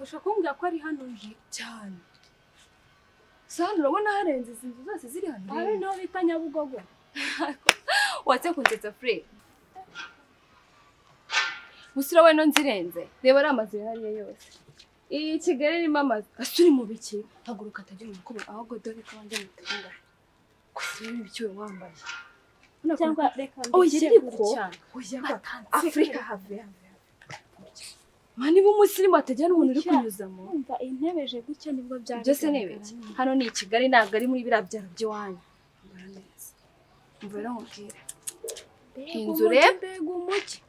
Ushakumbwira ko ari hano nje cyane. Sano urabona harenze inzu zose ziri hano. Ari no bita Nyabugogo. Watse kunzetsa free. Musira we no nzirenze. Reba ari amazi hariye yose. Iyi Kigali ni mama asuri mu biki. Haguruka atajya mu kuba ahubwo dore ko wanje mutunga. Kusira ibiki we wambaye. Cyangwa reka mbigire cyane. Oya Afrika have. Mani b'umusirimu atajyana umuntu uri kunyuzamo. Umva intebeje gutya nibwo byari. Byose nebeki. Hano ni Kigali ntabwo ari muri birabyaro by'wanyu. Mbara neza. Umva rero nkubwire. Inzu mbega umujyi.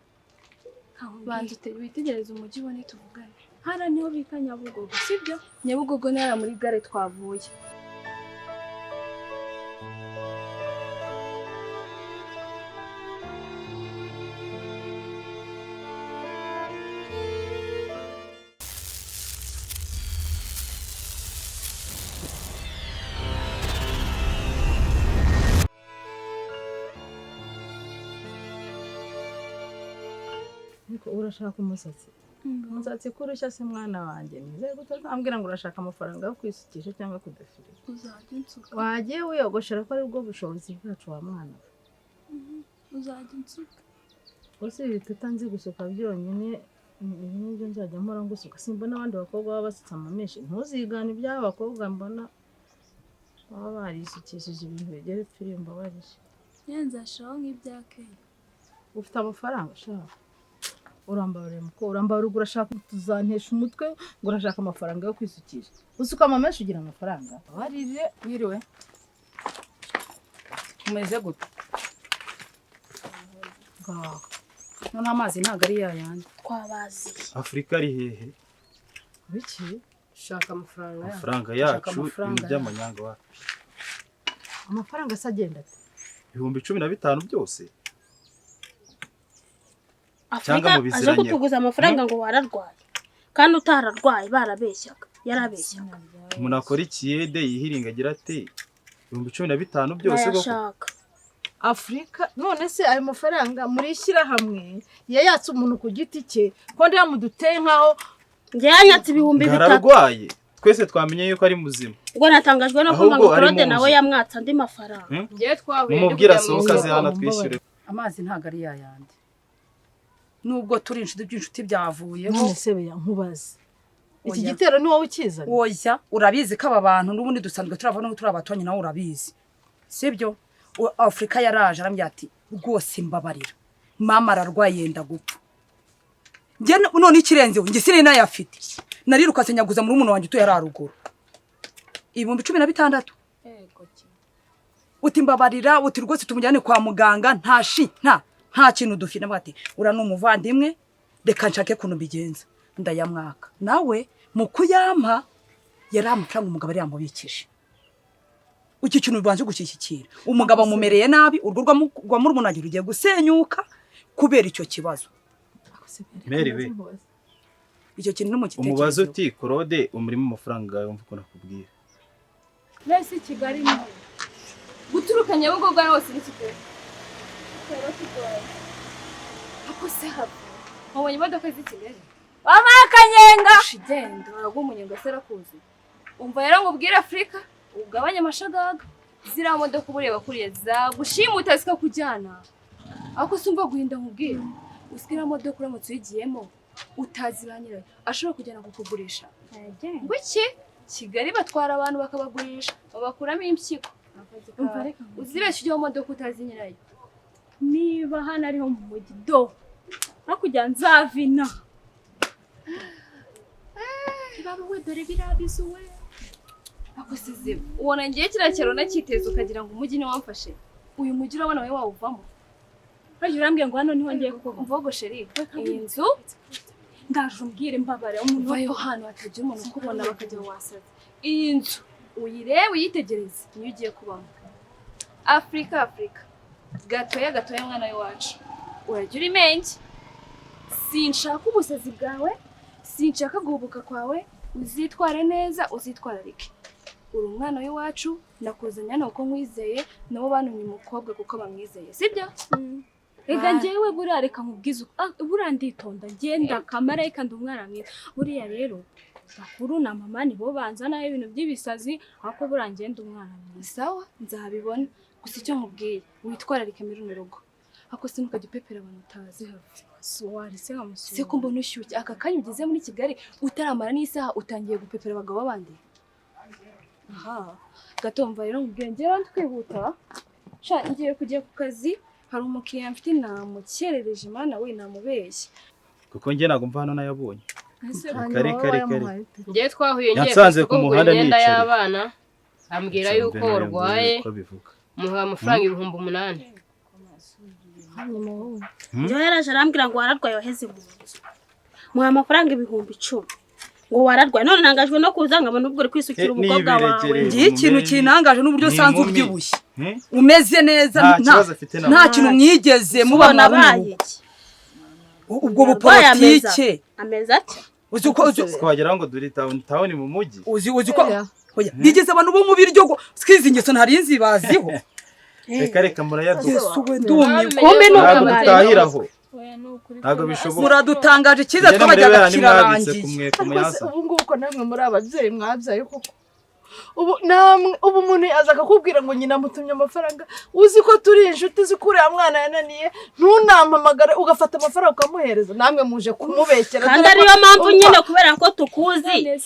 Banze witegereza umujyi ubone tuvugane. Hara niho bita Nyabugogo sibyo? Nyabugogo ni muri gare twavuye. Urashaka umusatsi kurushya se mwana wanjye nizere gutambwira ngo urashaka amafaranga yo kwisukisha cyangwa kudafira. Uzajya unsuka. Wagiye wiyogoshera ko ari bwo bushobozi bwacu wa mwana. Uzajya unsuka. Ose bitanze gusuka byonyine n'ibyo nzajya mpora ngusuka. Simbona abandi bakobwa baba basutsa amameshi. Ntuzigane iby'abakobwa mbona baba barisukishije ibintu bigere firimba barije. Yenza shaho nk'ibyakeye. Ufite amafaranga shaka. Urambabarira muko urambabarira urashaka tuzantesha umutwe ngo urashaka amafaranga yo kwisukisha. Usuka amameshi ugira amafaranga. Warije yiriwe. Umeze gute? Ga. None amazi ntago ari yayandi. Kwabazi. Afrika ari hehe? Biki? Shaka amafaranga. Amafaranga yacu iby'amanyanga wa. Amafaranga asagenda ate? 15,000 byose. Afrika aje kutuguza amafaranga ngo wararwaye. Kandi utararwaye barabeshyaga. Yarabeshyaga. Umuntu akora ikiyede yihiringa agira ate 15,000 byose goko. Afrika none se ayo mafaranga muri shyira hamwe yayatse umuntu ku giti cye ko ndamuduteye nkaho nge yanyatse 2,000. Ararwaye. Twese twamenye yuko ari muzima. Ubwo natangajwe no kumva ngo Claude nawe yamwatsa andi mafaranga. Ngiye twahuye. Mumubwira sohoka zihana twishyure. Amazi ntago ari yayandi. Nubwo turi inshuti by'inshuti byavuyeho. None se beya nkubaze. Iki gitero ni wowe ukizana. Oya urabizi ko aba bantu n'ubundi dusanzwe turava no turabatonye nawe urabizi. Sibyo? Afrika yaraje arambye ati rwose mbabarira. Mama ararwaye yenda gupfa. Nge none ikirenze nge sine nayo afite. Narirukase nyaguza muri umuntu wanjye utuye araruguru. 16,000. Ego ki. Uti mbabarira uti rwose tumujyane kwa muganga nta kintu dufite bati ura n'umuvandimwe reka nshake kuno bigenza ndayamwaka nawe mukuyampa yari amafaranga umugabo ari yamubikije uki kintu banje gushyikira umugabo mumereye nabi urwo rwa muri umuntu agira ugiye gusenyuka kubera icyo kibazo Meriwe icyo kintu no mu gitekerezo umubazo uti Claude umurimo amafaranga yumva ko nakubwira Nese Kigali ni guturuka Nyabugogo hose ni Kigali Ako se hapo. Mubonye imodoka z'i Kigali. Mama Kanyenga. Shigenda aragumunyenga serakuzi. Umva rero ngubwire Afrika ugabanye amashagaga. Zira modoka ubureba kuriye zagushimuta zika kujyana. Ako sumva guhinda nkubwire. Usikira modoka uramutse uyigiyemo utaziranyira. Ashobora kujyana kukugurisha. Ngwiki Kigali batwara abantu bakabagurisha babakuramo impyiko. Umva reka uzibeshye ujye mu modoka utazinyirayo. Niba hano ariho mu mujyi do nakujya nzavina baba we dore birabizo we akusize ubona ngiye kirakero nakiteza ukagira ngo umujyi ni wamfashe uyu mujyi urabona we wawuvamo Urambye ngo hano niho ngiye kuko mvogo sheri iyi nzu ndaje umbwire mbabare umuntu wayo hano hatagira umuntu ukubona bakajya wasaza. Iyi nzu uyirebe uyitegereze niyo ugiye kubamo. Afrika gatoya mwana w'iwacu. Uragira imenge. Sinshaka ubusazi bwawe, sinshaka guhubuka kwawe, uzitware neza, uzitwararike. Uri umwana w'iwacu, nakuzanya nuko nkwizeye, nabo bantumye umukobwa kuko bamwizeye, sibyo? Ega njyewe buriya reka nkubwize buriya nditonda ngenda kamarayika ndi umwana mwiza. Buriya rero bakuru na mama nibo banzanaho ibintu by'ibisazi, ariko buriya ngenda umwana mwiza. Sawa, nzabibona. Gusa icyo nkubwiye, witwararike muri runo rugo. Ako sinukajya upepera abantu utazi hafi. Suwarise nkamusura. Se ko mbona ushyushye aka kanya ugeze muri Kigali utaramara n'isaha utangiye gupepera abagabo bandi. Aha, gatomva rero nkubwiye ngera twihuta. Sha ngiye kujya ku kazi. Hari umukiriya mfite namukerereje mana we namubeshye. Kuko njye ntago mva hano nayabonye. Kare. Ngiye twahuye ngiye Yansanze ku muhanda n'imyenda y'abana. Ambwira yuko urwaye. Muha amafaranga 8,000. Njyewe yaraje arambwira ngo wararwaye waheze mu nzu. Muha amafaranga 10,000. Ngo wararwaye none nangajwe no kuza ngabona ubwo uri kwisukira umukobwa wawe. Ngiye ikintu kinangaje n'uburyo sanze ubyibushye. Umeze neza nta kintu mwigeze muba nabaye. Ubwo bupolitike ameza ati uzi ko twagera ngo duri town mu mujyi. Uzi ko oya nigeze abantu bo mu biryo twizingeso ntarinzi baziho. Reka murayaduka. Yesu we ndumi kombe no kabahiraho. Ntago bishoboka. Muradutangaje cyiza twabajyaga kirarangiye. Ubu ngubu ko namwe muri ababyeyi mwabyaye koko. Ubu umuntu yazaga kubwira ngo nyina mutumye amafaranga uzi ko turi inshuti zikure ya mwana yananiye ntunampamagara ugafata amafaranga ukamuhereza namwe muje kumubekera kandi ariyo mpamvu nyine kubera ko tukuzi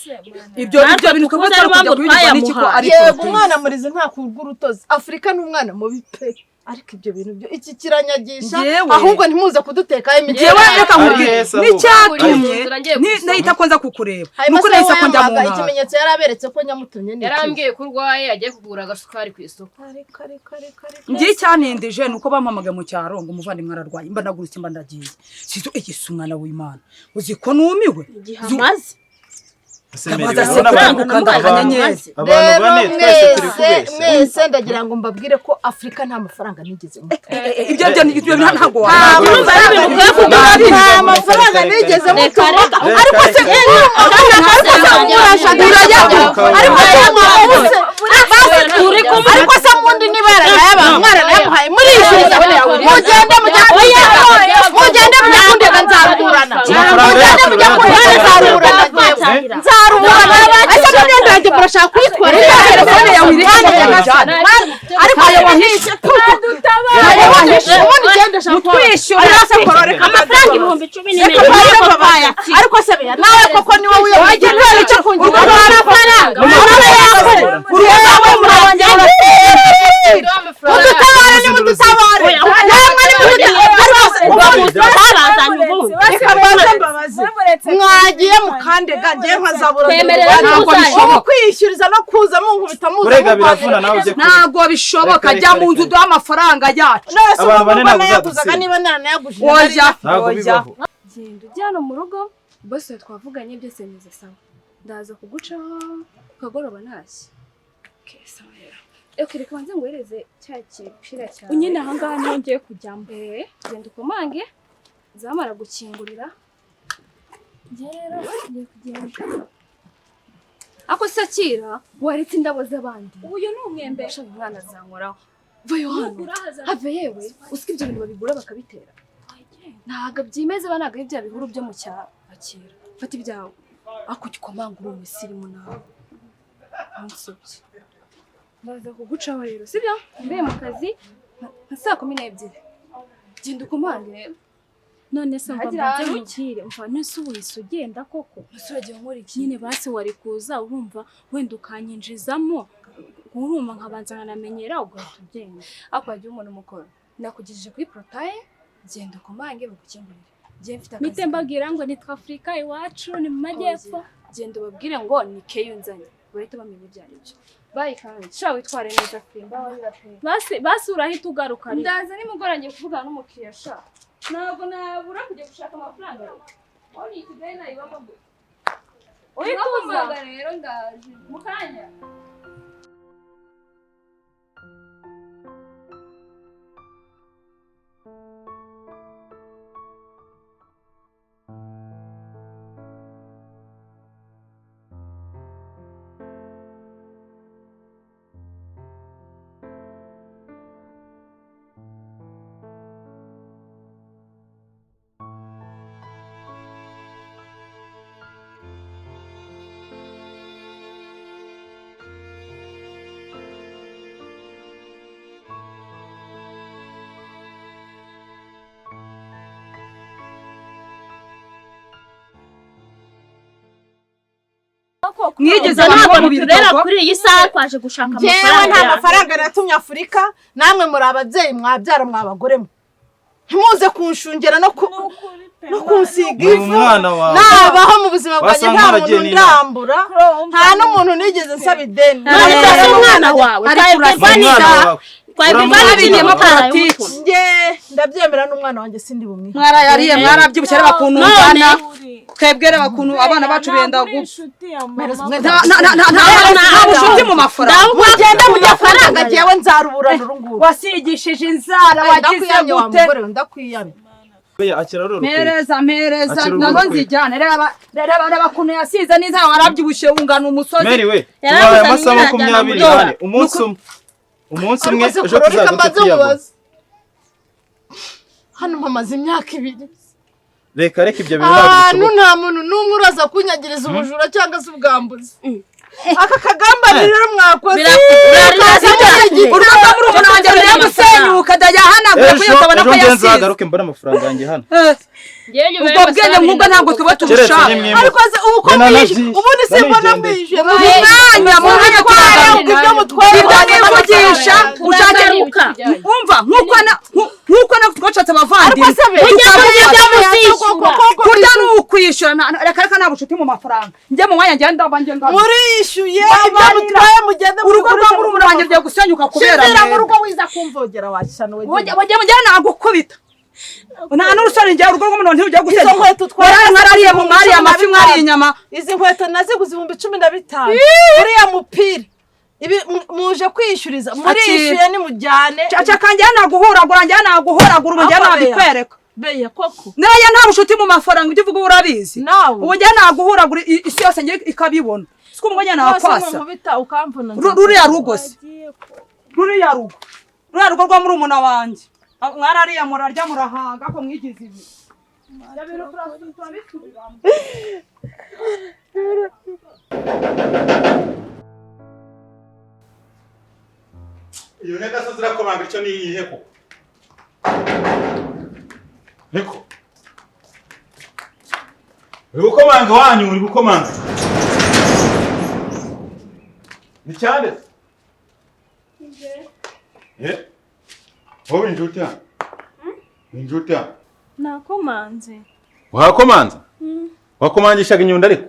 ibyo bintu ko twayamujya n'ikiko ari yego umwana murize nta kurw'urutozi Afrika n'umwana mubi pe ariko ibyo bintu byo iki kiranyagisha ahubwo ntimuze kuduteka imije reka nkubwire n'icyatumye nahita ko nza kukureba nuko nahise ko njya mu ntara ikimenyetso yaraberetse ko nyamutumye ni yarambwiye ko urwaye agiye kugura agasukari ku isoko ngiye cyanindije nuko bampamagaye mu cyaro ngo umuvandimwe ararwaye mba nagurutse mba ndagiye sizo igise umwana w'Imana uzi ko numiwe igihamaze abantu bane twese turi kubeshya mwese ndagira ngo mbabwire ko Afrika nta mafaranga nigeze ibyo ntago nta mafaranga nigeze ariko se ariko se mundi nibara y'abamwara yamuhaye muri ishyuza mugende mujya kundega nzarurana mugende mujya kundega nzarurana ese mugende murashaka kwitwara telefone yawe iri ariko ayo wahishe ubundi genda shaka twishyura amafaranga 10,000 ariko se beya nawe koko ni wowe uyoboye icyo kungira amafaranga mwagiye mukandega ngiye nkazabura kwishyuriza no kuza munkubita urega biravuna nawe uje ntago bishoboka jya mu nzu duha amafaranga yacu abantu bane naguzaga niba naranayagujije ntago bibaho genda ujyana mu rugo bose twavuganye byose neza sawa ndaza kugucaho ukagoroba ntashye kesa rero reka banze ngwereze cya kipira cyane nyine aha ngaha niho ngiye kujya mbere genda ukomange zamara gukingurira ngero ngiye kugenda ako sakira waretse indabo z'abandi uyu ni umwembe shaka umwana azankoraho vayo hano have yewe usika ibyo bintu babigura bakabitera ntago byimeze banaga ibya bihuru byo mu cyaro akira fata ibyawe ako gikomanga uri umusirimu nawe ansubye ndaza kugucaho rero sibyo mbe mu kazi nka 12:00 genda ukomange rero none se mbanze mukire umva nese ubuyise ugenda koko musuragiye nkora iki nyine basi wari kuza urumva wenda ukanyinjizamo urumva nkabanza nkanamenyera ugahita ugenda akwagiye umuntu mukora nakugijije kuri protaye genda ukomange bagukingurire giye mfite akazi mite mbabwira ngo nitwa Afrika iwacu ni mu majyepfo genda ubabwire ngo ni keyo nzanye bahita bamenya ibyo ari byo bayi kandi sha witware neza Fimba basi urahita ugaruka ndaza nimugoranye kuvugana n'umukiriya sha ntabwo nabura kujya gushaka amafaranga Wari Kigali nayibamo gute? Uhituza rero ndaje mukanya. Mwigeze ntabwo mu biturera biryogo kuri iyi saha twaje gushaka Jewe nta amafaranga. mafaranga natumye Afurika, namwe muri ababyeyi mwabyara mwabagore mwe. Ntimuze kunshungera no kunsiga Ni ifu. umwana wawe. Nabaho mu buzima bwanjye Wasanga nta waragiye muntu n'inama. ndambura, nta n'umuntu nigeze nsaba ideni. None umwana wawe twabirwanira politiki. Nge ndabyemera n'umwana wanjye sindi bumwe. mwarayariye mwarabyibushye reba kuntu ungana twebwere bakuntu abana bacu benda gupfa nta bushuti mu mafaranga Mugenda mu mafaranga jewe nzaruburana urunguru. wasigishije inzara wagize gute Ndakwiyamye. Oya akira roro. mpereza Akira nazo urukwe. nzijyane reba kuntu yasize n'iza warabyibushye ungana umusozi Mary we. Yarabuze Tubaye amasaha nyirajyana 28 umunsi umwe. Umunsi umwe Ariko se ejo kororeka tuzaguta mbaze tuyabona. mubaze. Hano mpamaze imyaka 2. Reka ibyo bintu Ahantu nta muntu n'umwe uraza kunyagiriza ubujura cyangwa se ubwambuzi. Aka kagambane rero mwakoze. urumva muri umuntu wanjye rero gusenyuka ndayahanagura kuyabona ko yasize nzagaruke mbona amafaranga yanjye hano. ubwo bwenge nk'ubwo ntabwo tuba tubushaka Ariko se ubu ko mwishe ubundi simbona mwishe. mu mwanya ibyo mutwara nivugisha ushakeruka umva nk'uko na twacatse abavandimwe kurya ni ukwishyura reka nta bushuti mu mafaranga njye mu mwanya njye ndaba njye ngana murishyuye ibyo mutwaye mugende urugo rwa murumuna wanjye rugiye gusenyuka kubera shizira mu rugo wiza kumvogera washyano wajya nagukubita nta n'urusore njye urugo rw'umuntu ntirugiye gusenyuka izo nkweto twari mwarariye mu mwariye amafi mwariye inyama izi nkweto naziguze 15,000 uriya mupira ibi muje kwishyuriza murishyuye nimujyane caca kanjye naguhuragura njye naguhuragura ubu njye nabikwereka beye koko naya nta bushuti mu mafaranga ibyo uvuga urabizi nawe ubu njye naguhuragura isi yose njye ikabibona siko umwe njye nakwasa ruriya rugo se ruriya rugo rwa murumuna wanjye mwarariye murarya murahaga ko mwigize ibi iyo ntega so zirakomanga icyo ni iheko heko uri gukomanga wanyu uri gukomanga ni cyane wowe injuti hano injuti hano nakomanze wakomanza wakomangishaga inyundo ariko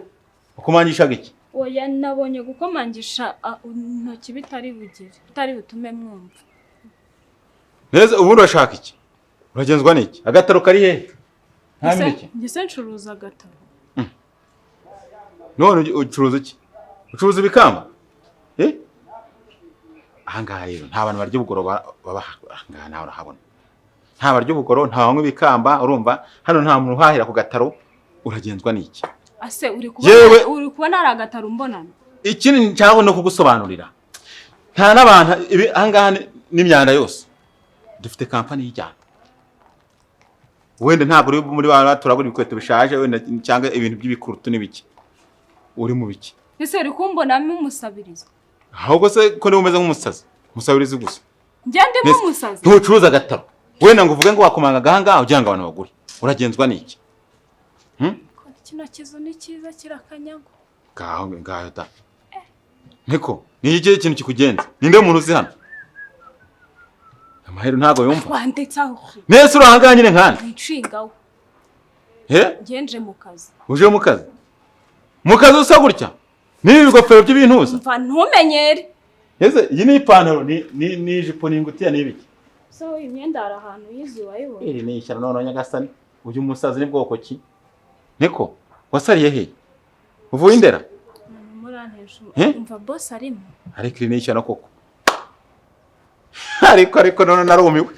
wakomangishaga iki oya nabonye gukomangisha intoki bitari butume mwumva neza ubundi urashaka iki uragenzwa n'iki agataro kari hehe nta mineke ngise ncuruza agataro none ucuruza iki ucuruza ibikamba ahangaha rero nta bantu barya ubugoro baba ahangaha nawe urahabona nta barya ubugoro nta banywa ibikamba urumva hano nta muntu uhahira ku gataro uragenzwa n'iki ase uri kubona ari agataro mbonana ikindi nshaka no kugusobanurira nta n'abantu ahangaha n'imyanda yose dufite kampani y'ijyana wenda ntabwo uri muri ba turabura ibikweto bishaje wenda cyangwa ibintu by'ibikurutu n'ibiki uri mu biki ese uri kumbonamo umusabirizo ahubwo se ko niba umeze nk'umusazi umusabirizi gusa ngende nk'umusazi ntucuruza agataro wenda ngo uvuge ngo wakomanga ahangaha ugira ngo abantu bagure uragenzwa n'iki kino kizu ni cyiza kirakanyago ngaho da niko ni iki kintu kikugenza ninde muntu uzi hano amahero ntago yumva wanditsaho nese urahanganye nyine nkana nshingaho ngenje mu kazi uje mu kazi usa gutya n'ibi bigofero by'ibintuza mva ntumenyere ese iyi ni ipantaro ni ijipo n'ingutiya n'ibiki so imyenda hari ahantu yizi wayibona iri ni ishyano none nyagasani uyu musazi ni bwoko ki niko wasariye he uvuye Indera murantesha Eh? umva boss arimo ari clinique na koko ariko none narumiwe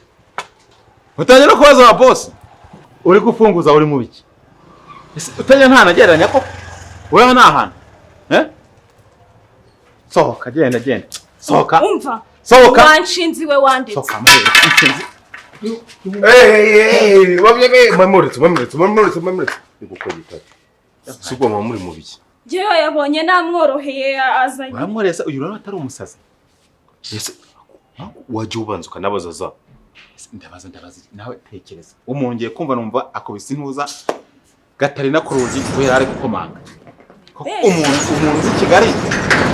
utangira no kubaza wa boss uri gufunguza uri mu biki utangira nta nagereranya koko wewe nta hantu sohoka genda sohoka umva sohoka wanshinzi we wanditse sohoka murebe inshinzi mamuretse nigukora itatu sibwo mamuri mu biki jewe yabonye namworoheye azanye uramworeza uyu rero atari umusazi ese waje ubanza ukanabaza za ndabaza nawe tekereza umongeye kumva numva akubise intuza Gatarina ku rugi kubera ari gukomanga umuntu uzi Kigali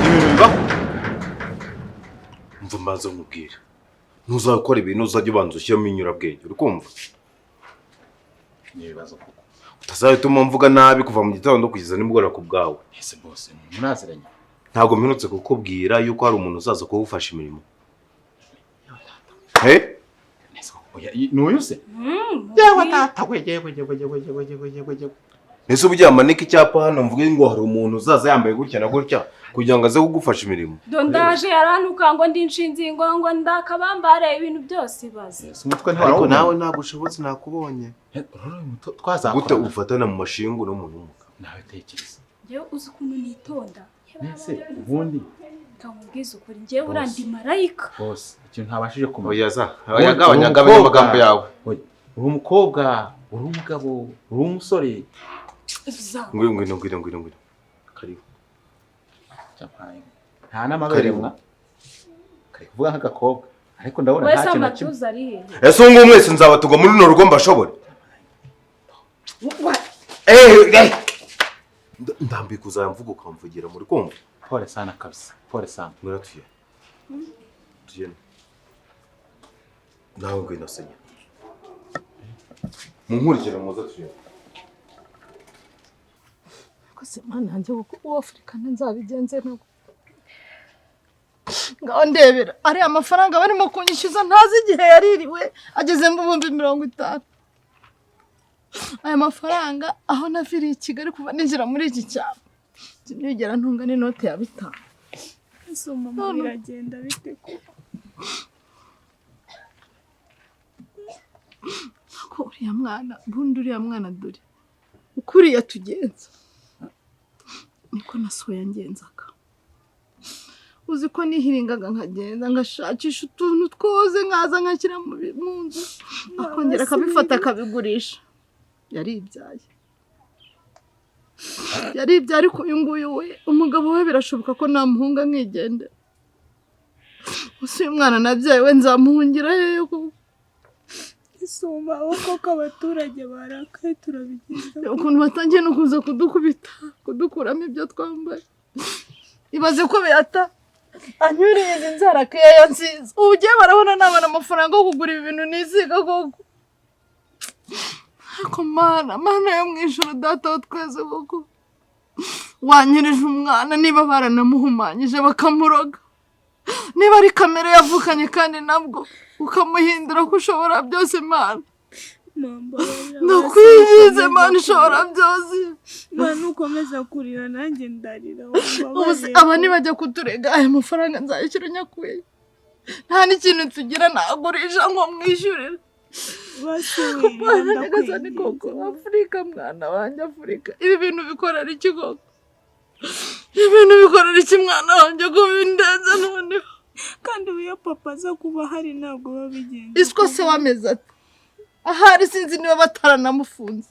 ibintu bibaho mva mbanza nkubwira ntuzakora ibintu uzajya ubanza ushyiramo inyurabwenge uri kumva nibibazo koko utazahituma mvuga nabi kuva mu gitondo kugeza nimugoroba ku bwawe ese boss munaziranye ntabwo mperutse kukubwira yuko hari umuntu uzaza kugufasha imirimo n'uyu se yewe tata yewe ese uburyo yamanika icyapa hano mvuge ngo hari umuntu uzaza yambaye gutya na gutya kugira ngo aze kugufasha imirimo ndaje yarantuka ngo ndi inshinzi ngo ndakabambare ibintu byose baze umutwe ariko nawe ntabwo ushobotse nakubonye twazakora gute ufatana mu mashingu no mu numuka nawe tekereza jewe uzi ukuntu nitonda ese ubundi kamubwiza ukuri njyewe urandi marayika boss ikintu ntabashije kumenya oya za yagabanya amagambo yawe uri umukobwa uri umugabo uri umusore ngwino karibu nta n'amaberemwa kari kuvuga nk'agakobwa ariko ndabona nta kintu na kimwe ese ubu mwese nzabatugwa muri runo rugo mbashobore ndambika uzayamvuga ukamvugira muri kumva pole sana kabisa pole sana mwera tuyene nawe ngwino senya munkurikira muza tuyene kose mana yanjye kuko uwo Afrika nzabigenze nako ngaho ndebera ari amafaranga barimo kunyishyuza ntazi igihe yaririwe ageze mu 50. aya mafaranga aho naviriye i Kigali kuva ninjira muri iki cyaro sinigera ntunga n'inote ya 5. ese mama biragenda bite ko uriya mwana dore ukuriye tugenza niko nasoya ngenzaga uzi ko nihiringaga nkagenda ngashakisha utuntu twoze nkaza nkakira mu nzu akongera akabifata akabigurisha yaribyaye ariko uyu nguyu we umugabo we birashoboka ko namuhunga nkigende uyu mwana nabyaye we nzamuhungira hehe isumba koko abaturage barakaye turabigenza ukuntu batangiye no kuza kudukubita kudukuramo ibyo twambaye ibaze ko Beata anyuriye inzara keya nziza ugiye barabona nabana amafaranga yo kugura ibintu nisiga koko ariko mana yo mw'ijuru data wa twese koko wanyirije umwana niba baranamuhumanyije bakamuroga niba ari kamere yavukanye kandi nabwo ukamuhindura ko ushobora byose mana ndakwigize mana ishobora byose mana ukomeza kurira nanjye ndarira aba nibajya kuturega aya mafaranga nzayishyura nyakuye nta n'ikintu tugira nagurisha ngo mwishyurire basubira koko Afrika mwana wanjye Afrika ibi bintu bikorera iki koko ibintu bikorera iki mwana wanjye ko bindenze noneho kandi uyu papa aza kuba hari ntabwo babigenza isiko se wameze ati ahari sinzi niba bataranamufunze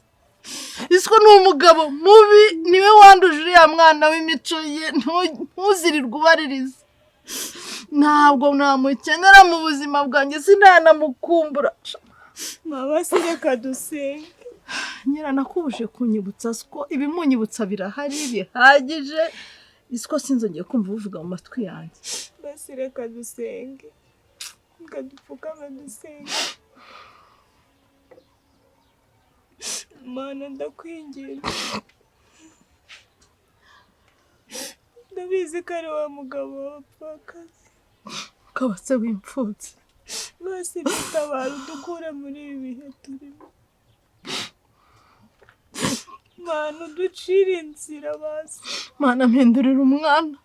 isiko ni umugabo mubi niwe wanduje uriya mwana w'imico ye ntuzirirwe ubaririza ntabwo namukenera mu buzima bwanjye sinanamukumbura mama reka dusenge nyiranakubuje kunyibutsa ko ibimunyibutsa birahari bihagije isiko sinzongeye kumva uvuga mu matwi yanjye basi reka dusenge reka dupfukame dusenge mana ndakwinginze ndabizi ko ari wa mugabo w'abapfakazi ukaba se w'imfubyi basi dutabara udukure muri ibi bihe turimo Mana uducire inzira basi. Mana mpindurira umwana.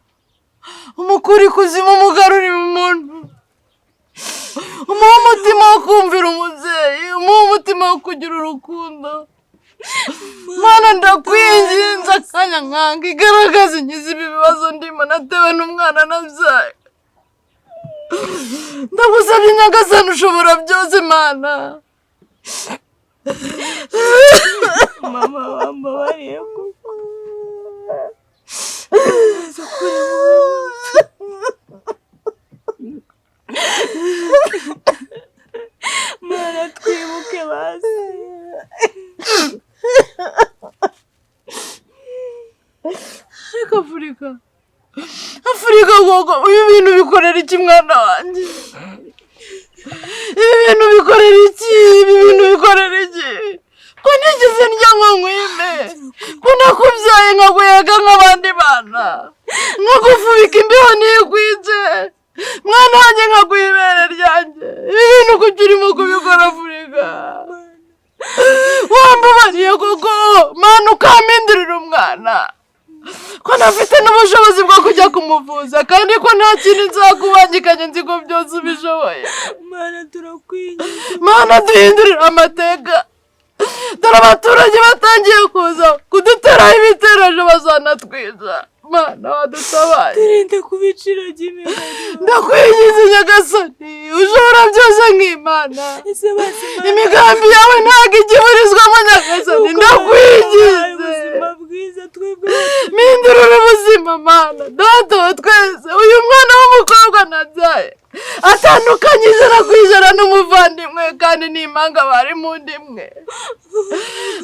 Umukura ikuzimu umugarurira umuntu. Umuha umutima wo kumvira umubyeyi. Umuha umutima wo kugira urukundo. Mana ndakwinginze akanya nkanga igaragaza inkiza ibi bibazo ndimo natewe n'umwana nabyaye. Ndagusabye Nyagasani ushobora byose Mana. Mama wambabariye kuko. Mana twibuke basi. Ariko Afurika gogo ibi bintu bikorera iki mwana wanjye? Ibi bintu bikorera iki? Ko nigeze ndya ngo nkwime? Ko nakubyaye nkaguyega nk'abandi bana? Nkagufubika imbeho ntikwije? Mwana wanjye nkaguha ibere ryanjye? Ibi bintu kuki urimo kubikora Afurika? Wambabariye gogo Mana ukampindurira umwana. Ko nafite n'ubushobozi bwo kujya kumuvuza kandi ko nta kintu nzakubangikanye nzi ko byose ubishoboye. Mana turakwinginze. Mana duhindurira amateka. Dore abaturage batangiye kuza kuduteraho ibiterejo bazanatwica. Mana wadutabaye. Turinde kubicira ry'imigani. Ndakwinginze Nyagasani ushobora byose nk'Imana. Imigambi yawe ntabwo igiburizwamo Nyagasani. Ndakwinginze. Mpindurira ubuzima Mana. Data wa twese uyu mwana w'umukobwa nabyaye atandukanye ijana ku ijana n'umuvandimwe kandi n'impanga bari mu ndimwe.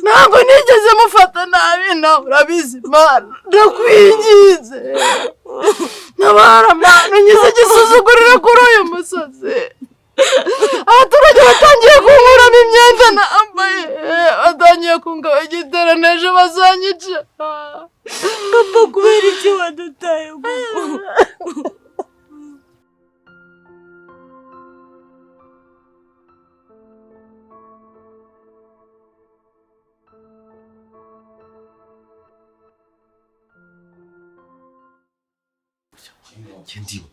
Ntabwo nigeze mufata nabi nawe urabizi Mana. Ndakwinginze ntabara Mana unkize igisuzuguriro kuri uyu musozi. Abaturage batangiye kunkuramo imyenda nambaye. Batangiye kungaho igitero n'ejo bazanyica. Papa kubera iki wadutaye kuko? Kendiwe.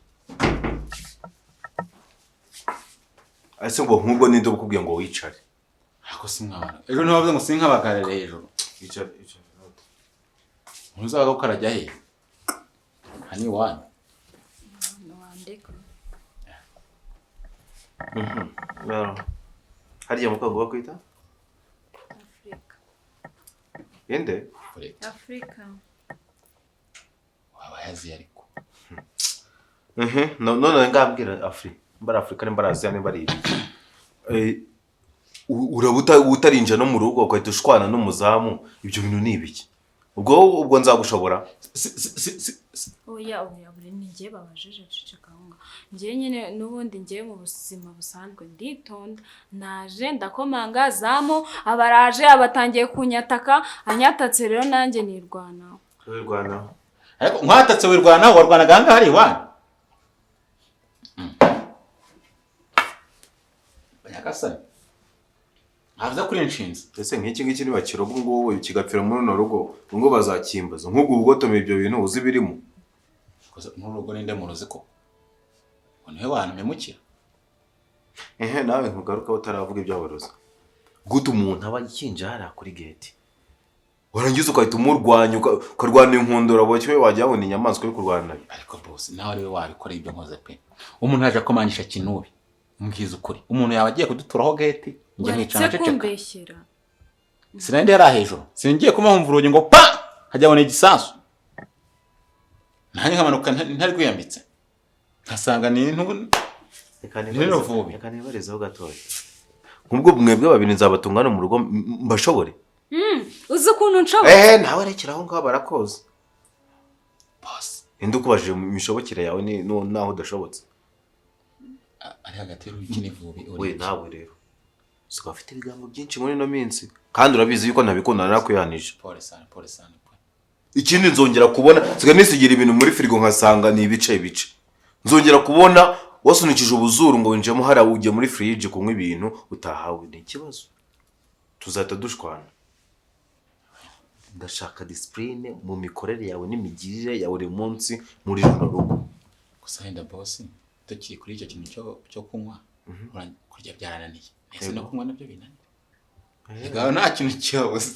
Ase ngo nkubwo ninde ukubwiye ngo wicare. Ako simwana. Ejo ntiwavuze ngo sinkabagarere hejuru. Wicare. Uzaga ukarajya he? Hani wani. Wandeka. Hariya mukago bakwita? Afrika. Yende? Afrika. Wabayazi ariko. None ngambwira Afrika nimbara Asia nimbari ibi. Urabuta utarinja no mu rugo kwahita ushwana n'umuzamu ibyo bintu ni ibiki? Ubwo nzagushobora. Oya buri ngiye babajije cicikanga. Ngiye nyine nubundi ngiye mu buzima busanzwe nditonda naje ndakomanga zamu abaraje abatangiye kunyataka anyatatse rero nanjye nirwanaho. Wirwanaho. Ariko nkwatatse wirwanaho warwanaga hanga hari wani. Banyakasani. Havuze kuri inshinzi. Ese nk'iki ngiki ni bakirobo ngo kigapfira muri no rugo ngo bazakimbaza nk'ubwo ubugotome ibyo bintu uzi birimo. Koza n'urugo ninde muruzi ko. One wana memukira. Nawe nkugaruka utaravuga ibyabaroza. Guta umuntu aba yikinjara kuri gate. Warangiza ukahita umurwanya ukarwana inkundura bocyo wajya abona inyamaswa yo kurwana. Ariko boss nawe rero wabikora ibyo nkoze pe. Umuntu yaje komanyisha kinubi. Umbwiza ukuri. Umuntu yabagiye kuduturaho gate. Ngiye nicana ceceka. Sinende yari hejuru. Singiye kumahumva urugi ngo pa hajyabona igisasu. Nanye nkamanuka ntari kwiyambitse. Nkasanga ni intu reka nibarezaho gatoya. Nkubwo mwebwe babiri nzabatungana mu rugo mbashobore. Uzi ukuntu nshobora? Nawe rekeraho ngaho barakoze. Boss, inde ukubajije imishobokere yawe ni naho udashobotse. Ari hagati y'urugi n'ivubi uri. We nawe rero. Suka afite ibigambo byinshi muri no minsi. Kandi urabizi yuko ntabikundana nakwihanije. Pole sana. Ikindi nzongera kubona siga nisigira ibintu muri frigo nkasanga ni ibice. Nzongera kubona wasunikije ubuzuru ngo winjemo hara ujye muri fridge kunywa ibintu utahawe ni ikibazo. Tuzata dushwana. ndashaka discipline mu mikorere yawe n'imigirire ya buri munsi muri runo rugo. Gusa wenda boss tukiri kuri icyo kintu cyo kunywa kurya byarananiye. Ese no kunywa nabyo binaniye. Ega nta kintu cyose.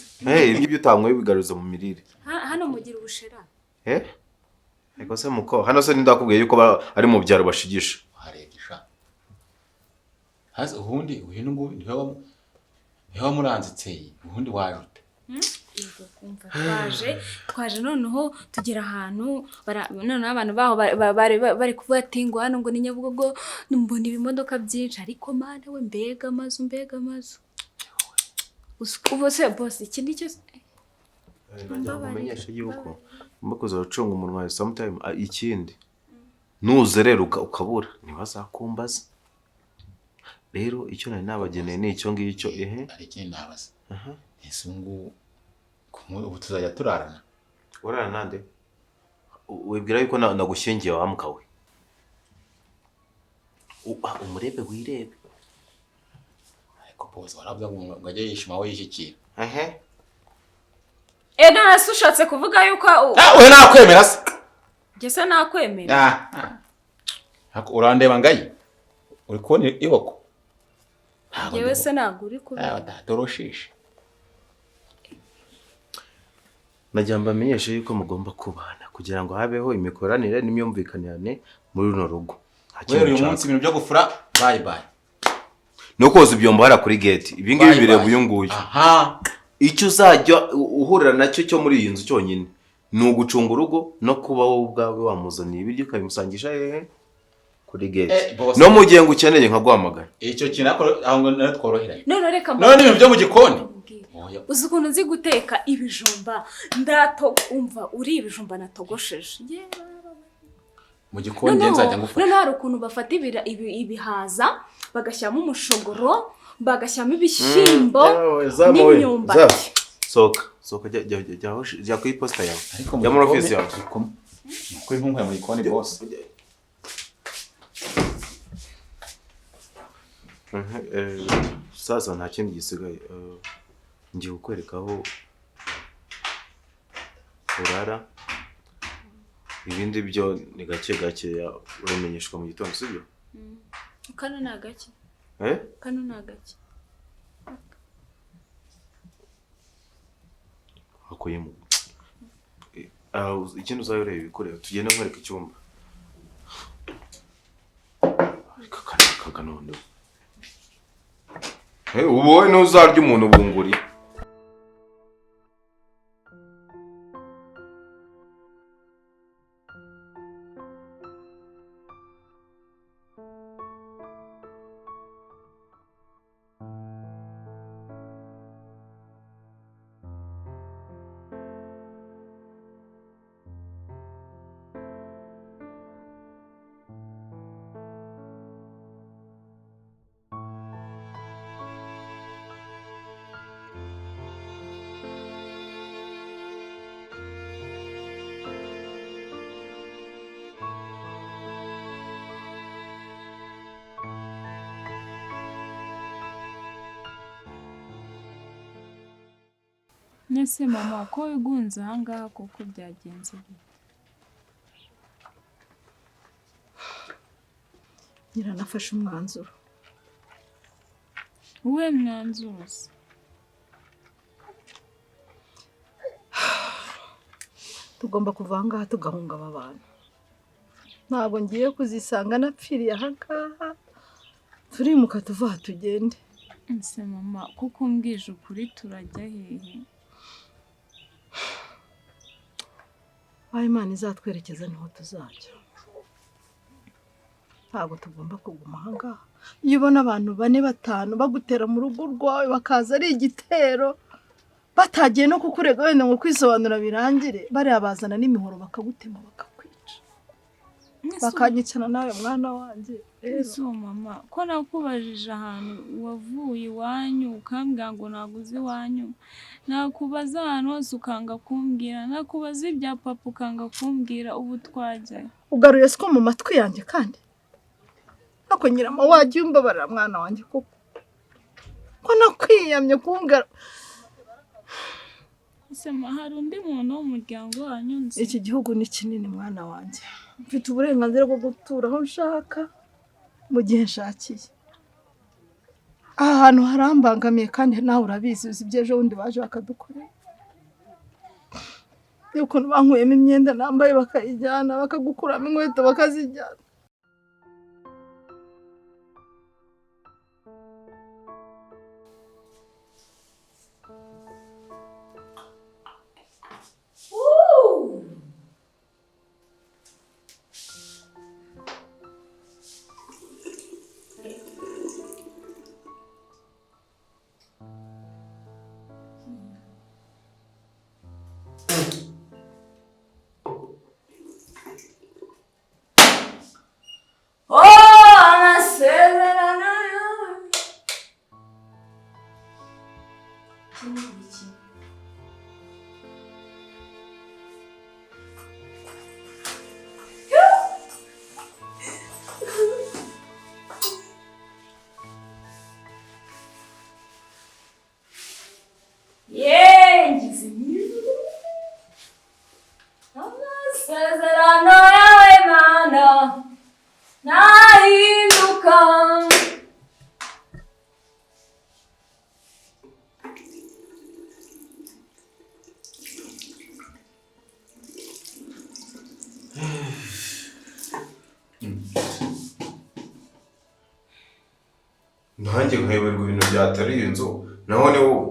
Ibyo utanywe bigaruza mu mirire. Hano mugira ubushera. Ego se muko hano se ndakubwiye yuko ari mu byaro bashigisha. Haregisha. Haza ubundi uyu ngo niho muranzitseye ubundi wajute. Yego kumva twaje noneho tugera ahantu noneho abantu baho bari kuvuga ati ngo hano ngo ni Nyabugogo mbona ibimodoka byinshi ariko mana we mbega amazu ubu se boss ikindi cyo Ndamenyesha yuko mbakoze ucunga umunwa sometime ikindi nuzerera ukabura ntibazakumbaza. Rero icyo nari nabageneye ni icyo ngicyo ari ikindi nabaza. Ese ngo ubu tuzajya turarana. Urarana nande? Wibwira yuko nagushyingiye wa mukawe. Umurebe wirebe. Ariko boss waravuga ngo ajye yishima we yishyikira. Nase ushatse kuvuga yuko we nakwemera se. Gese nakwemera. Urandeba ngayi. Uri kubona iboko. Yewe se ntabwo uri kubona. Datoroshije. Najya mbamenyesha yuko mugomba kubana kugira ngo habeho imikoranire n'imyumvikanire muri runo rugo. Wewe uyu munsi ibintu byo gufura bye. No koza ibyombo hara kuri gate. Ibi ngibi bireba uyu nguyu. Icyo uzajya uhurira nacyo cyo muri iyi nzu cyonyine ni ugucunga urugo no kuba wowe ubwawe wamuzaniye ibiryo ukabimusangisha kuri gate. No mu gihe ngukeneye nkaguhamagara. Icyo kintu aho ngo natworoheranye. None reka ibintu byo mu gikoni. Uzi ukuntu nzi guteka ibijumba umva uri ibijumba natogosheje. Mu gikoni nzajya ngufasha. None hari ukuntu bafata ibihaza bagashyamo umushogoro bagashyamo ibishyimbo n'imyumbati. Soka jya ku iposita yawe. Jya muri ofisi yawe. Kuri nkunga mu gikoni boss. Sasa nta kindi gisigaye. Ngiye kukwereka aho urara. Ibindi byo ni gake uramenyeshwa mu gitondo sibyo? Kano na gake. Kano na gake. Hakoyemo. Ikintu uzayore ibikorera tugenda nkwereka icyumba. Kakanondo. Ubu ntuzarya umuntu bunguri. Nese mama ko wigunze ahangaha kuko byagenze nafashe umwanzuro. Uwe mwanzuro se? Tugomba kuva ahangaha tugahunga aba bantu. Ntabwo ngiye kuzisanga napfiriye ahangaha. Turimuka tuva tugende. Nse mama kuko umbwije ukuri turajya hehe? Imana izatwerekeza niho tuzajya. Ntabwo tugomba kuguma ahangaha. Iyo ubona abantu 4-5 bagutera mu rugo rwawe bakaza ari igitero batagiye no kukurega wenda ngo kwisobanura birangire bari abazana n'imihoro bakagutema bakakwica. Bakanyicana nawe mwana wanje. Eso mama ko nakubajije ahantu wavuye iwanyu ukambwira ngo naguze iwanyu. Nakubaza ahantu hose ukanga kumbwira. Nakubaza ibya papa ukanga kumbwira ubu twajyayo. Ugaruye siko mu matwi yanjye kandi. Ako nyirama wagiye umbabarira mwana wanjye kuko. Ko nakwiyamye kumbwira. Isema hari undi muntu w'umuryango wanyu nzi. Iki gihugu ni kinini mwana wanjye. Mfite uburenganzira bwo gutura aho nshaka mu gihe nshakiye. Aha hantu harambangamiye kandi nawe urabizi uzi ibyejo wundi baje bakadukorera. Yuko bankuyemo imyenda nambaye bakayijyana bakagukuramo inkweto bakazijyana. Nanjye nkayoberwa ibintu byatari inzu naho ni wowe.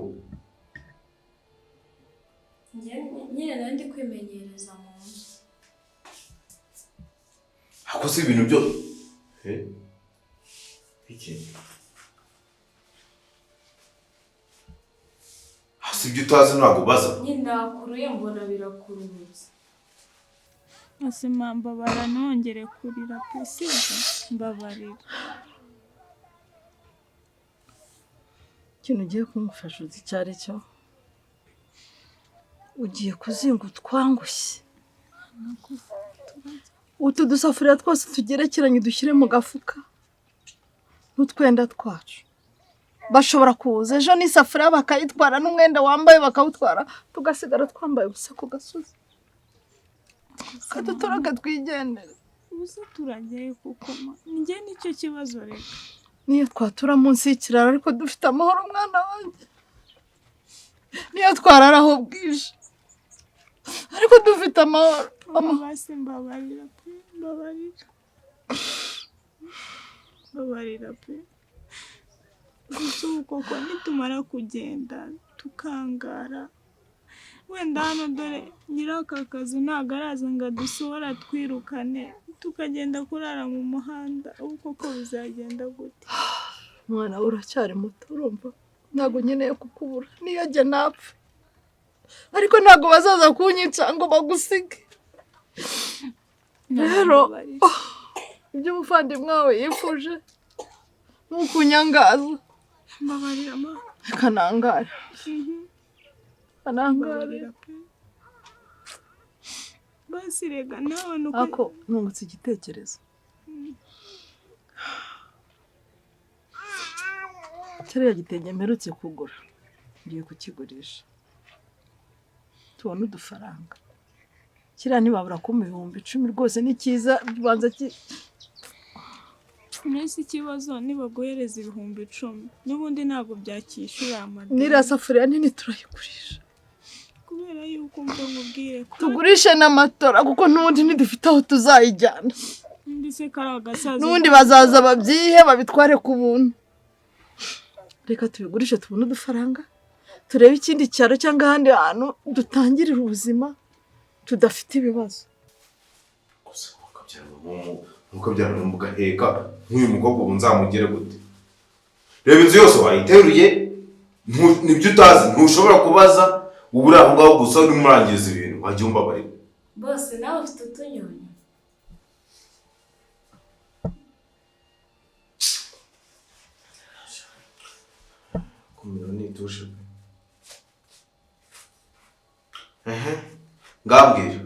Nyine nandi kwimenyereza mu nzu. Hakoze ibintu byo iki hasi ibyo utazi ntabwo baza. Nyine nakuruye mbona birakurumutse. Asema mbabara nongere kurira pesize mbabarira. Ikintu ugiye kumufasha uzi icyo ari cyo ugiye kuzinga utwangushye utu dusafuriya twose tugerekeranye dushyire mu gafuka n'utwenda twacu. Bashobora kuza ejo n'isafuriya bakayitwara n'umwenda wambaye bakawutwara tugasigara twambaye ubusa ku gasozi kadutoroke twigendere. Ubusa turagiye kukoma njye nicyo kibazo reka. Niyo twatura munsi y'ikiraro ariko dufite amahoro mwana wanjye. Niyo twarara aho bwije ariko dufite amahoro. Basi mbabarira pe, mbabarira. Mbabarira pe. Gusa koko nitumara kugenda tukangara. Wenda hano dore nyiraka kazi ntago araza ngo adusohora twirukane tukagenda kurara mu muhanda. Ubu koko bizagenda gute? Mwana uracyari muto urumva ntago nkeneye kukubura niyo jye napfa ariko ntago bazaza kunyica ngo bagusige. Rero ibyo umuvandimwe wawe yifuje n'ukunyangaza. Mbabarira ma. Kanangara. Kanangara. Basi rega nawe nuko ako nungutse igitekerezo. Kiriya gitenge mperutse kugura ngiye kukigurisha tubona udufaranga. Kiriya ntibabura kumpa 10,000 rwose ni cyiza bibanza Nese ikibazo nibaguhereza 10,000 n'ubundi ntabwo byakishura amadeni. Nira safuriya nini turayigurisha kubera yuko mva nkubwiye ko tugurishe n'amatora kuko n'ubundi ntidufite aho tuzayijyana. Ndise karagasaza n'ubundi bazaza babyihe babitware ku buntu. Reka tubigurishe tubone udufaranga turebe ikindi cyaro cyangwa ahandi hantu dutangirira ubuzima tudafite ibibazo. Gusa mukabyara mugaheka nk'uyu mukobwa ubu nzamugire gute? Reba inzu yose wayiteruye nibyo utazi ntushobora kubaza ubu uri aho ngaho gusa uri murangiza ibintu wajya umbabarira. bose nawe ufite utunyoni. Kumira nitushe. Ngabwira.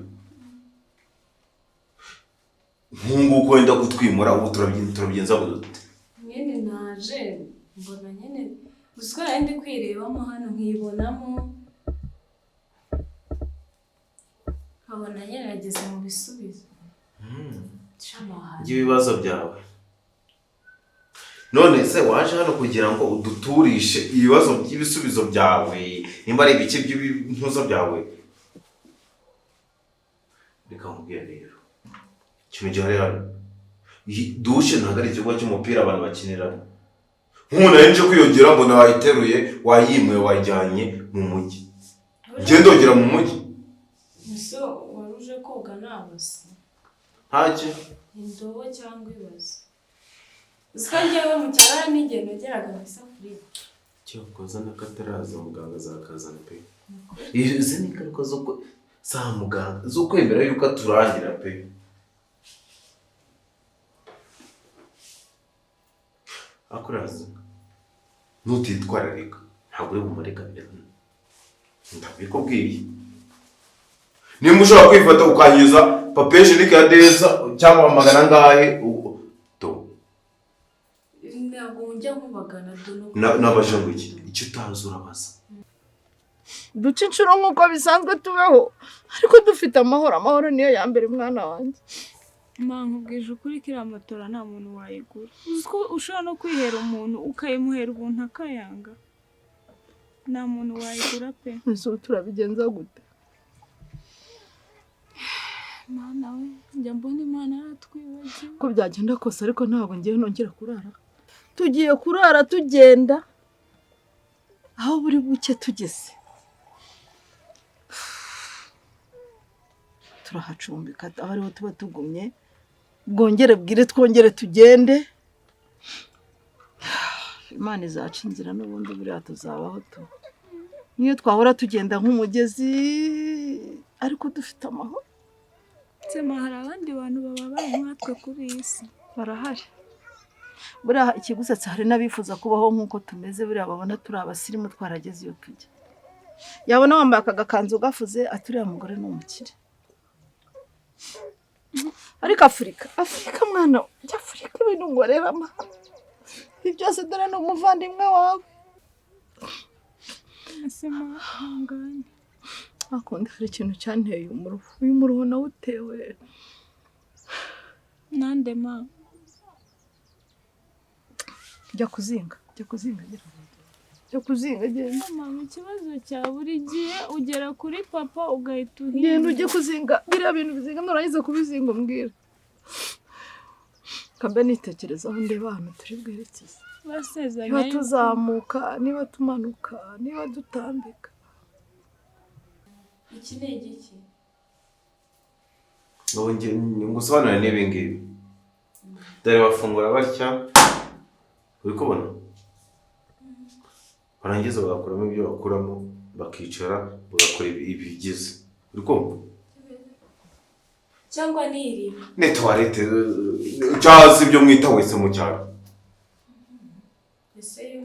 Nkungu kwenda kutwimura ubu turabigenza gute? Nyene naje mbona nyene gusa ndi kwirebamo hano nkibonamo ukabona nyine nageze mu bisubizo. By'ibibazo byawe. None se waje hano kugira ngo uduturishe ibibazo by'ibisubizo byawe, nimba ari ibiki by'ibintuzo byawe? Reka nkubwire rero, ikintu gihari hano, dushe ntabwo ari ikigo cy'umupira abantu bakiniramo. Nk'umuntu yaje kwiyongera mbona wayiteruye, wayimwe, wayijyanye mu mujyi. Genda ugera mu mujyi. Ese waruje koga nabase? Ntacyo. Indobo cyangwa ibibazo. Uziko njyewe mu cyaro n'igihe nageraga mu isafuriya. Cyakoze n'akataraza muganga zakazana pe. Izi ni ingaruka zo za muganga zo kwemera yuko aturangira pe. Akuraza nutitwararika ntabwo uri bumureka mbere. Ndabikubwiye. Nimba ushobora kwifata ukangiza papier hygienique ya Deza cyangwa magana ngahe to. Ntabwo njya nkubagana dono. N'abajango icyo utazi urabaza. Duca inshuro nk'uko bisanzwe tubeho, ariko dufite amahoro niyo ya mbere mwana wanjye. Nkubwije ukuri kiriya matora nta muntu wayigura. Uziko ushobora no kwihera umuntu ukayimuhera ubuntu akayanga. Nta muntu wayigura pe. Ese turabigenza gute? Mana we, njya mbona Imana yaratwibagiwe. Ko byagenda kose ariko ntabwo ngiye nongera kurara. Tugiye kurara tugenda aho buri buke tugeze. Turahacumbika aho ariho tuba tugumye. Bwongere bwire twongere tugende. Imana izaca inzira n'ubundi buriya tuzabaho tu. Niyo twahora tugenda nk'umugezi ariko dufite amahoro. Sema hari abandi bantu bababaye nkatwe kuri iyi si. Barahari. Buriya ikigusetsa hari n'abifuza kubaho nk'uko tumeze, buriya babona turi abasirimu twarageze iyo tujya. Yabona wambaye akagakanzu gafuze aturiya mugore n'umukire. Ariko Afurika mwana, Afurika ibintu ngorera ma. Ibyose dore no muvandimwe wawe. Sema hangane. Akunda hari ikintu cyanteye umuruho. Uyu muruho nawe utewe nande ma. Jya kuzinga genda. Mama, ikibazo cya buri gihe ugera kuri papa ugahita uhinga. Genda ujye kuzinga, biriya bintu bizinga nurangiza kubizinga umbwira. Kambe nitekerezaho ndeba hano turi bwerekeze. Basezanya niba tuzamuka, niba tumanuka, niba dutambika. Iki ni igiki? Ngusobanurira n'ibi ngibi. Dore bafungura batya, uri kubona? Barangiza bagakuramo ibyo bakuramo, bakicara, bagakora ibigize. Uri kumva? Cyangwa n'iriba? Ni toilette cyazi ibyo mwita wese mu cyaro.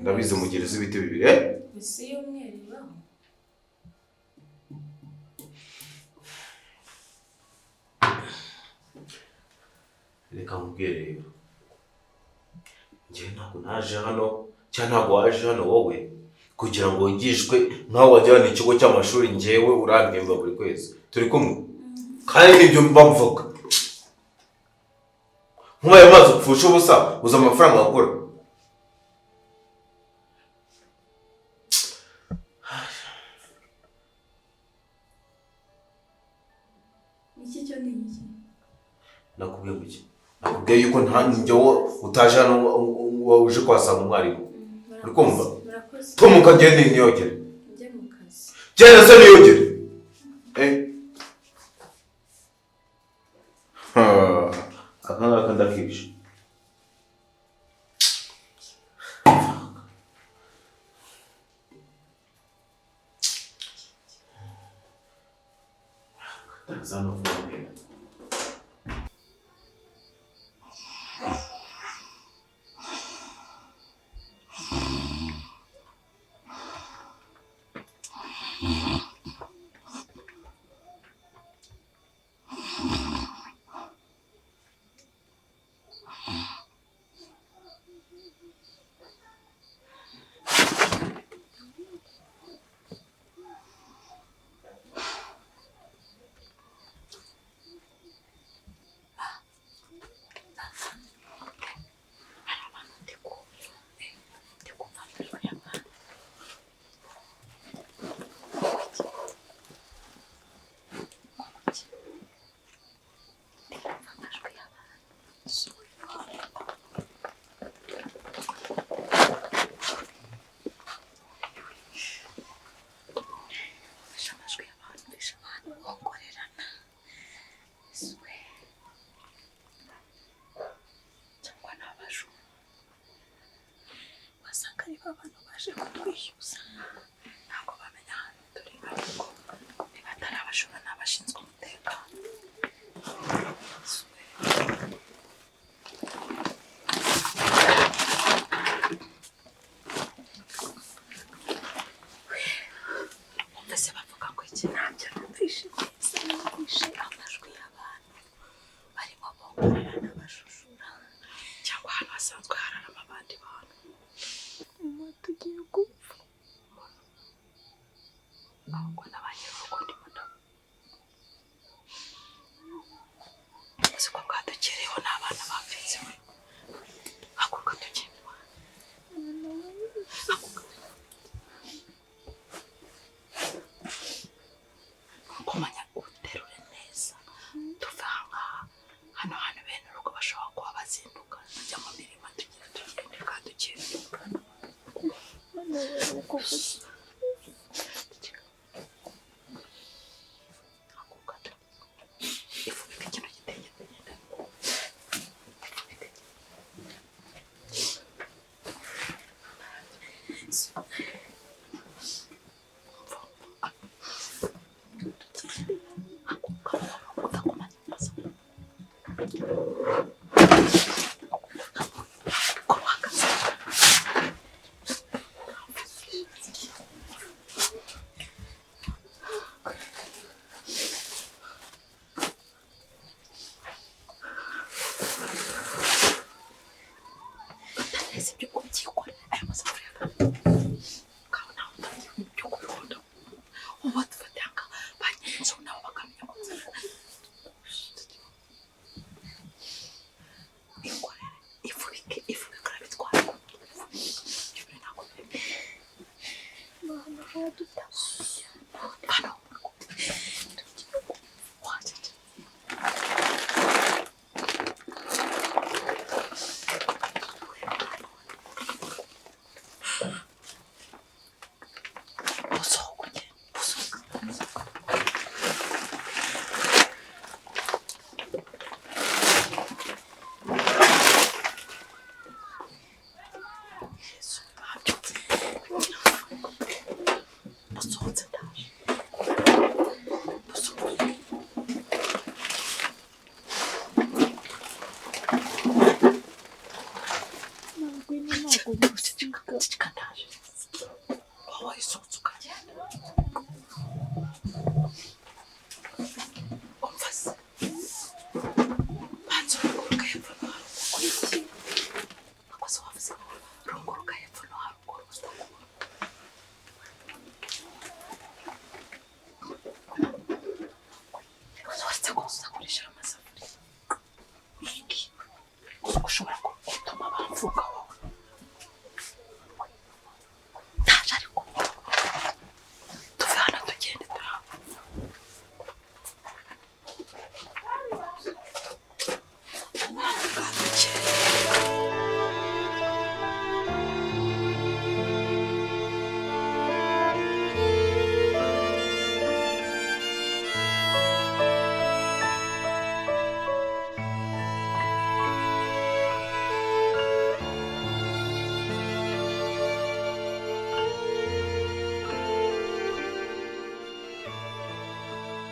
Ndabizi mugereza ibiti bibiri, Ese y'umweru ibaho? Reka nkubwire rero. Njye ntabwo naje hano, cyangwa ntabwo waje hano wowe kugira ngo wigishwe nkaho wajyana ikigo cy'amashuri njyewe urambwemba buri kwezi. Turi kumwe? Kandi nibyo mbavuga. Nk'ubaye amazi upfusha ubusa, uza amafaranga wakora. Iki cyo ni iki? Nakubwiye guki? Nakubwiye yuko nta njyewe utaje hano uje kwasanga umwarimu. Uri kumva? Tom ukagenda niyogere. Njye mu kazi. Genda se niyogere. Aka ngaka ndakibisha. Zano vuba. abantu baje kutwishyuza ntabwo bamenya ahantu turi ariko niba atari abajura n'abashinzwe umutekano. Mbese bavuga ngo iki ntabyo numvishe neza, numvishe amajwi y'abantu barimo bongorera n'abajujura cyangwa ahantu hasanzwe hararama abandi bantu. tugiye gupfa. Ahubwo n'abanyarugo ndimo ndabo uzi ko bwadukereyeho n'abana bapfitse we hakuka tugendwa kumanya uterure neza tuve ahangaha. Hano hantu bene urugo bashobora kuba bazinduka tujya mu mirima tugira tugende bwadukereyeho.